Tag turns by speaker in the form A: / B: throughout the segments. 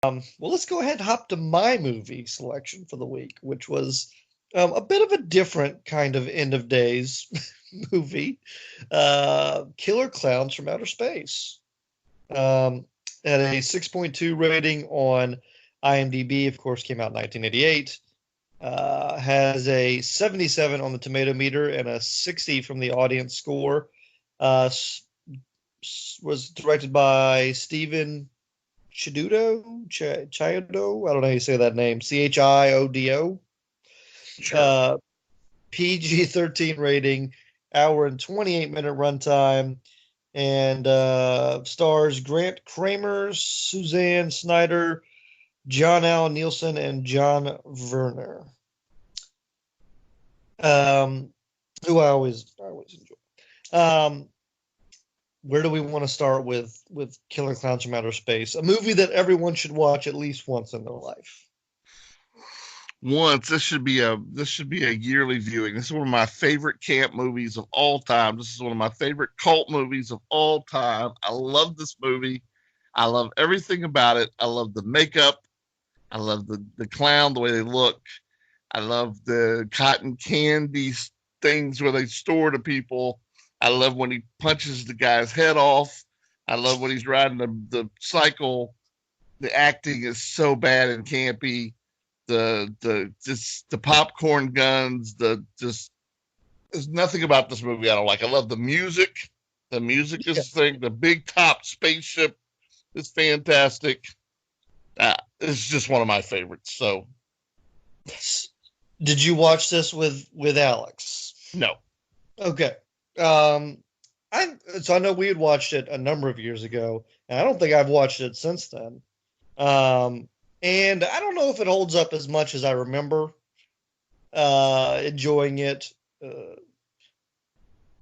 A: Well, let's go ahead and hop to my movie selection for the week, which was a bit of a different kind of end of days movie. Killer Clowns from Outer Space. Um, at a 6.2 rating on IMDb, of course, came out in 1988. Has a 77 on the tomato meter and a 60 from the audience score. Was directed by Steven Chiodo. I don't know how you say that name. Chiodo.
B: Sure.
A: Uh, PG-13 rating, hour and 28-minute runtime, and stars Grant Kramer, Suzanne Snyder, John Allen Nielsen, and John Werner. Um, who I always enjoy. Where do we want to start with Killer Clowns from Outer Space? A movie that everyone should watch at least once in their life.
B: Once this should be a yearly viewing. This is one of my favorite camp movies of all time. This is one of my favorite cult movies of all time. I love this movie. I love everything about it. I love the makeup. I love the clown, the way they look. I love the cotton candy things where they store the people. I love when he punches the guy's head off. I love when he's riding the cycle. The acting is so bad and campy. The popcorn guns. The just There's nothing about this movie I don't like. I love the music. The music
A: Yeah.
B: is the thing. The big top spaceship is fantastic. It's just one of my favorites. So
A: Did you watch this with Alex?
B: no.
A: Okay. Um, I know we had watched it a number of years ago, and I don't think I've watched it since then. Um, and I don't know if it holds up as much as I remember enjoying it. Uh,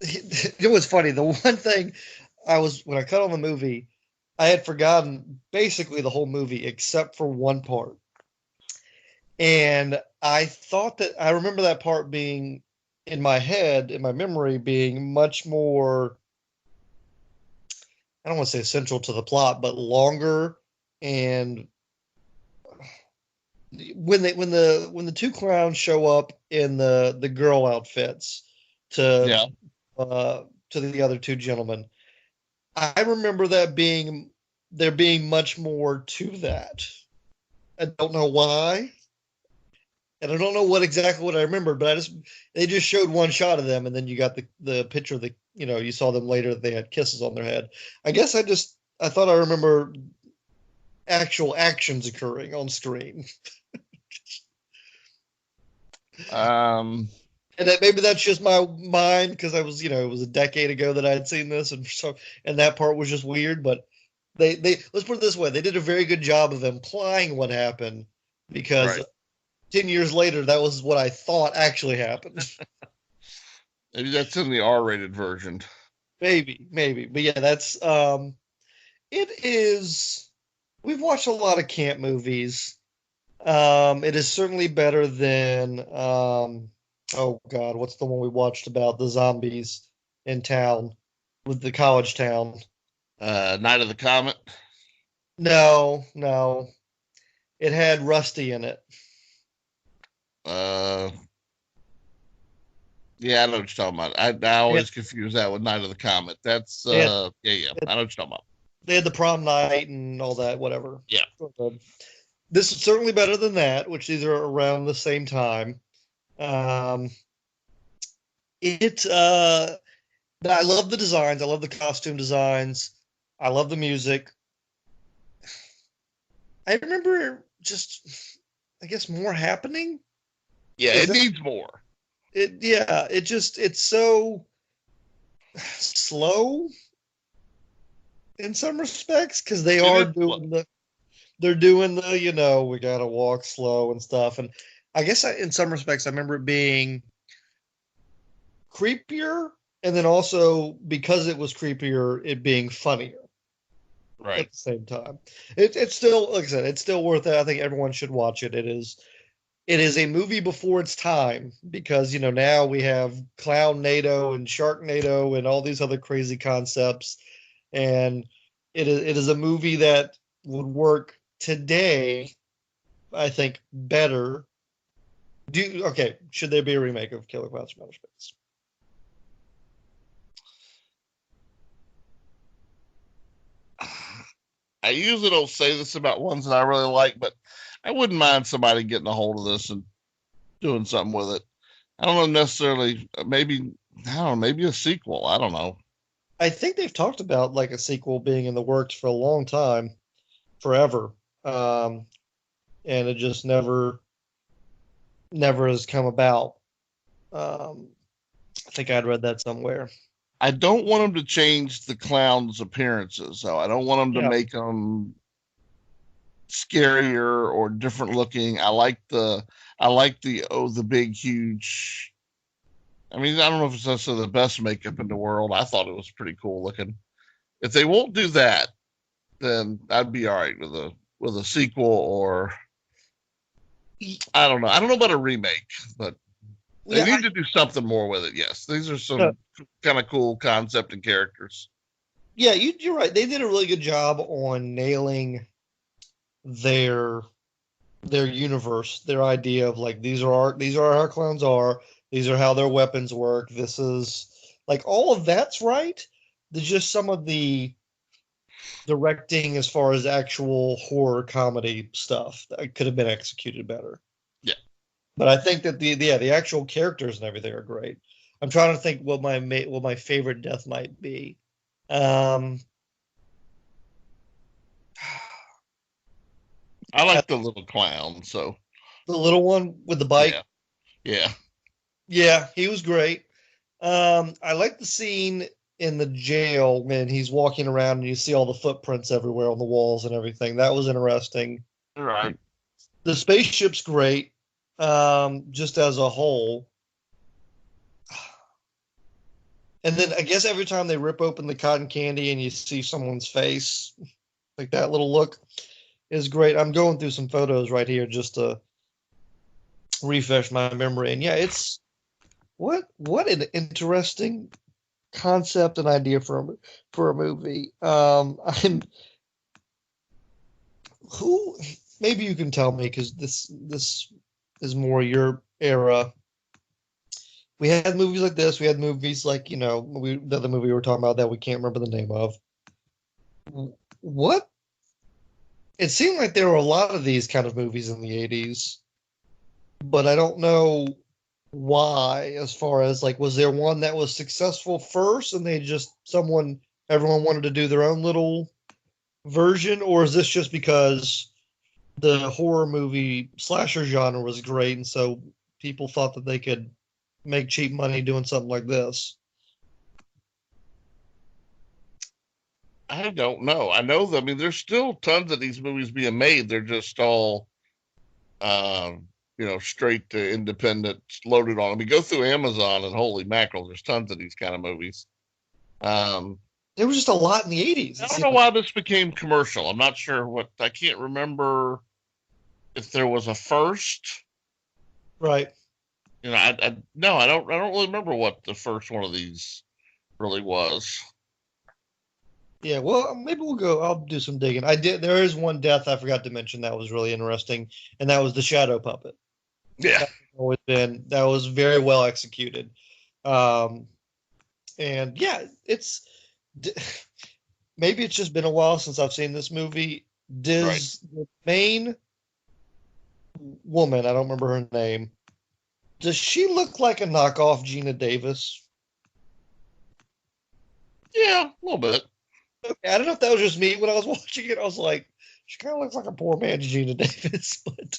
A: it was funny. The one thing when I cut on the movie, I had forgotten basically the whole movie except for one part. And I thought that I remember that part being in my head, in my memory, being much more, I don't want to say essential to the plot, but longer. And when the two clowns show up in the girl outfits to
B: Yeah.
A: to the other two gentlemen, I remember that being there being much more to that. I don't know why, and I don't know what I remembered, but they just showed one shot of them, and then you got the picture of the you saw them later that they had kisses on their head. I guess I thought I remember actual actions occurring on screen,
B: Um.
A: and maybe that's just my mind because I was it was a decade ago that I had seen this, and that part was just weird. But they let's put it this way, they did a very good job of implying what happened because
B: Right.
A: 10 years later that was what I thought actually happened.
B: Maybe that's in the R-rated version.
A: Maybe. But yeah, that's it is we've watched a lot of camp movies. It is certainly better than oh God, what's the one we watched about the zombies in town with the college town?
B: Night of the Comet.
A: No, no. It had Rusty in it.
B: Uh. Yeah, I know what you're talking about. I
A: They had,
B: always confuse that with Night of the Comet. That's
A: they had,
B: yeah. I know what you're talking about.
A: they had the prom night and all that, whatever.
B: Yeah.
A: This is certainly better than that, which these are around the same time. Um, it I love the designs. I love the costume designs. I love the music. I remember just, I guess, more happening.
B: Yeah,
A: Is
B: it
A: that
B: needs more.
A: it? Yeah, it's so slow in some respects because they
B: It
A: are
B: is slow.
A: doing they're doing the we gotta walk slow and stuff. And I guess in some respects I remember it being creepier, and then also because it was creepier, it being funnier
B: Right.
A: at the same time. It's still, like I said, it's still worth it. I think everyone should watch it. It is a movie before its time because now we have Clown NATO and Sharknado and all these other crazy concepts, and it is a movie that would work today, I think better. Should there be a remake of Killer Clowns from Outer Space?
B: I usually don't say this about ones that I really like, but I wouldn't mind somebody getting a hold of this and doing something with it. I don't know necessarily. Maybe I don't know. Maybe a sequel. I don't know.
A: I think they've talked about like a sequel being in the works for a long time, forever, um, and it just never has come about. Um, I think I'd read that somewhere.
B: I don't want them to change the clowns' appearances, though. I don't want them to
A: Yeah,
B: make them scarier or different looking. I like the big huge. I mean, I don't know if it's necessarily the best makeup in the world. I thought it was pretty cool looking. If they won't do that, then I'd be all right with a sequel or I don't know. I don't know about a remake, but they
A: yeah,
B: need to do something more with it. Yes, these are
A: I,
B: some kind of cool concept and characters.
A: yeah. You're right. They did a really good job on nailing their their universe, their idea of like these are how clowns are. These are how their weapons work. This is like all of that's right. There's just some of the directing as far as actual horror comedy stuff that could have been executed better.
B: Yeah,
A: But I think that the actual characters and everything are great. I'm trying to think what what my favorite death might be. Um,
B: I
A: uh,
B: like the little clown. So
A: the little one with the
B: yeah,
A: bike.
B: yeah,
A: Yeah, he was great. I like the scene in the jail when he's walking around and you see all the footprints everywhere on the walls and everything. That was interesting.
B: all right.
A: The spaceship's great, just as a whole. And then I guess every time they rip open the cotton candy and you see someone's face, like that little look is great. I'm going through some photos right here just to refresh my memory. And yeah, it's what an interesting concept and idea for a movie. I'm who maybe you can tell me because this is more your era. We had movies like this. We had movies like the other movie we were talking about that we can't remember the name of. What it seemed like there were a lot of these kind of movies in the '80s, but I don't know why. As far as like, was there one that was successful first, and they just someone everyone wanted to do their own little version, or is this just because the horror movie slasher genre was great, and so people thought that they could make cheap money doing something like this?
B: I don't know. I know that. I mean, there's still tons of these movies being made. They're just all, straight to independent, loaded on. I mean, go through Amazon and holy mackerel, there's tons of these kind of movies. Um,
A: There was just a lot in the '80s.
B: I
A: It
B: don't
A: seemed
B: know
A: like,
B: why this became commercial. I'm not sure what. I can't remember if there was a first.
A: right?
B: No, I don't. I don't really remember what the first one of these really was.
A: Yeah. Well, maybe we'll go. I'll do some digging. I did. There is one death I forgot to mention that was really interesting, and that was the shadow puppet.
B: Yeah,
A: That was very well executed. Um, and yeah, it's maybe it's just been a while since I've seen this movie.
B: right.
A: Does the main woman, I don't remember her name, does she look like a knockoff Gina Davis?
B: Yeah, a little bit.
A: Okay, I don't know if that was just me when I was watching it. I was like, she kind of looks like a poor man's Gina Davis, but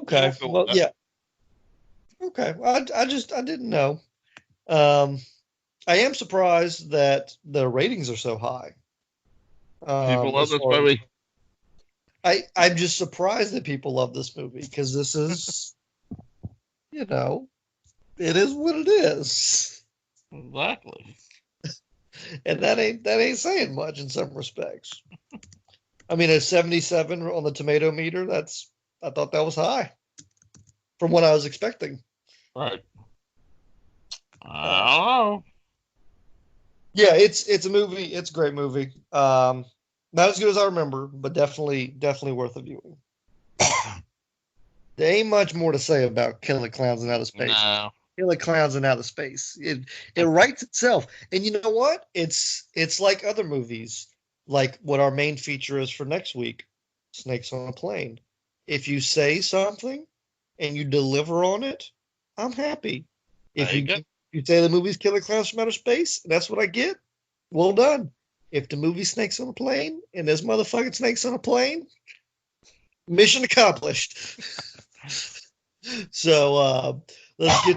B: Yeah, we'll
A: okay,
B: go with
A: well,
B: that.
A: yeah, okay. Well, I didn't know. Um, I am surprised that the ratings are so high.
B: People love
A: As
B: this
A: far as
B: movie.
A: I'm just surprised that people love this movie because this is, you know, it is what it is,
B: Exactly.
A: and that ain't saying much in some respects. I mean, at 77 on the tomato meter, I thought that was high from what I was expecting.
B: Right.
A: Uh,
B: I don't know.
A: yeah, it's a movie. It's a great movie. Not as good as I remember, but definitely worth a viewing. There ain't much more to say about Killer Clowns in Outer Space.
B: No.
A: Killer Clowns in Outer Space. It writes itself, and you know what? It's like other movies, like what our main feature is for next week, Snakes on a Plane. If you say something and you deliver on it, I'm happy.
B: There
A: If
B: you
A: you
B: go.
A: you say the movie's Killer Clowns from Outer Space, and that's what I get, well done. If the movie Snakes on a Plane and there's motherfucking snakes on a plane, mission accomplished. So let's get